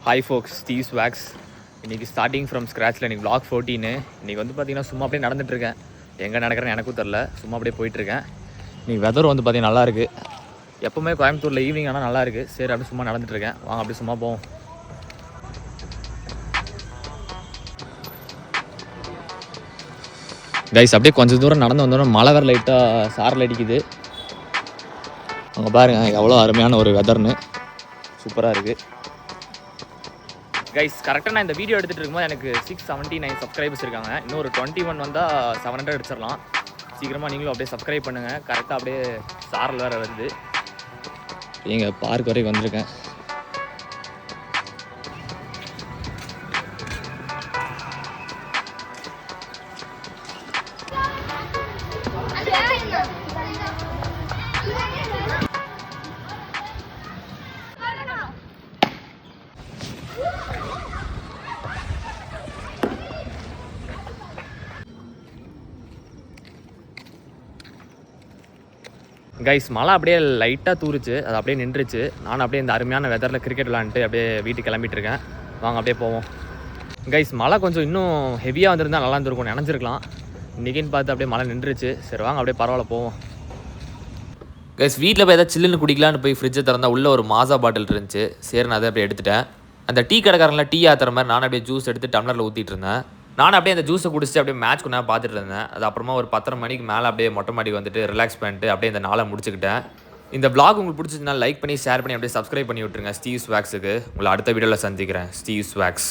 Hi ஃபோக்ஸ், Steve ஸ்வாக்ஸ். இன்றைக்கி starting from ஸ்க்ராட்சில் இன்றைக்கி vlog 14. இன்றைக்கி வந்து பார்த்திங்கன்னா சும்மா அப்படியே நடந்துகிட்ருக்கேன். எங்கே நடக்கிறேன்னு எனக்கும் தெரில, சும்மா அப்படியே போயிட்டுருக்கேன். இன்றைக்கி வெதர் வந்து பார்த்திங்கன்னா நல்லாயிருக்கு. எப்போவுமே கோயம்புத்தூரில் ஈவினிங் ஆனால் நல்லாயிருக்கு. சரி அப்படியே சும்மா நடந்துகிட்ருக்கேன். வாங்க அப்படியே சும்மா போவோம். கைஸ் அப்படியே கொஞ்சம் தூரம் நடந்து வந்தோன்னா மழை வேறு லைட்டாக சாரல் அடிக்குது. அங்கே பாருங்கள் எவ்வளோ அருமையான ஒரு வெதர்னு, சூப்பராக இருக்குது. கைஸ் கரெக்டாக நான் இந்த வீடியோ எடுத்துகிட்டு இருக்கும்போது எனக்கு 679 சப்ஸ்கிரைபர்ஸ் இருக்காங்க. இன்னும் ஒரு 21 வந்தால் 700 அடிச்சிடலாம். சீக்கிரமாக நீங்களும் அப்படியே சப்ஸ்கிரைப் பண்ணுங்கள். கரெக்டாக அப்படியே சாரல் வேறு வருது. எங்கள் பார்க் வரைக்கும் வந்திருக்கேன். கைஸ் மழை அப்படியே லைட்டாக தூரிச்சு, அது அப்படியே நின்றுச்சு. நானும் அப்படியே இந்த அருமையான வெதரில் கிரிக்கெட் விளாண்டுட்டு அப்படியே வீட்டுக்கு கிளம்பிட்டு இருக்கேன். வாங்க அப்படியே போவோம். கைஸ் மழை கொஞ்சம் இன்னும் ஹெவியாக வந்திருந்தால் நல்லா இருந்திருக்கும், நினைஞ்சிருக்கலாம். இன்றைக்கின்னு பார்த்து அப்படியே மழை நின்றுச்சு. சரி வாங்க அப்படியே பரவாயில்ல போவோம். கைஸ் வீட்டில் போய் ஏதாவது சில்லுன்னு குடிக்கலான்னு போய் ஃப்ரிட்ஜை திறந்தா உள்ளே ஒரு மாசா பாட்டில் இருந்துச்சு. சரி நான் அதை அப்படியே எடுத்துட்டேன். அந்த டீ கடைக்காரங்களாம் டீ ஆற்றுற மாதிரி நான் அப்படியே ஜூஸ் எடுத்து டம்ளரில் ஊற்றிட்டு இருந்தேன். நானும் அப்படியே அந்த ஜூஸை குடிச்சிட்டு அப்படியே மேட்ச் கொண்டா பார்த்துட்டு இருந்தேன். அது அப்புறமா ஒரு 10:30 மணிக்கு மேலே அப்படியே மொட்டை மாடிக்கு வந்துட்டு ரிலாக்ஸ் பண்ணிட்டு அப்படியே இந்த நாளை முடிச்சுக்கிட்டேன். இந்த vlog உங்களுக்கு பிடிச்சதுனா லைக் பண்ணி ஷேர் பண்ணி அப்படியே சப்ஸ்கிரைப் பண்ணி விட்டுருங்க ஸ்டீவ் ஸ்வாக்ஸுக்கு. உங்களை அடுத்த வீடியோவில் சந்திக்கிறேன். ஸ்டீவ் ஸ்வாக்ஸ்.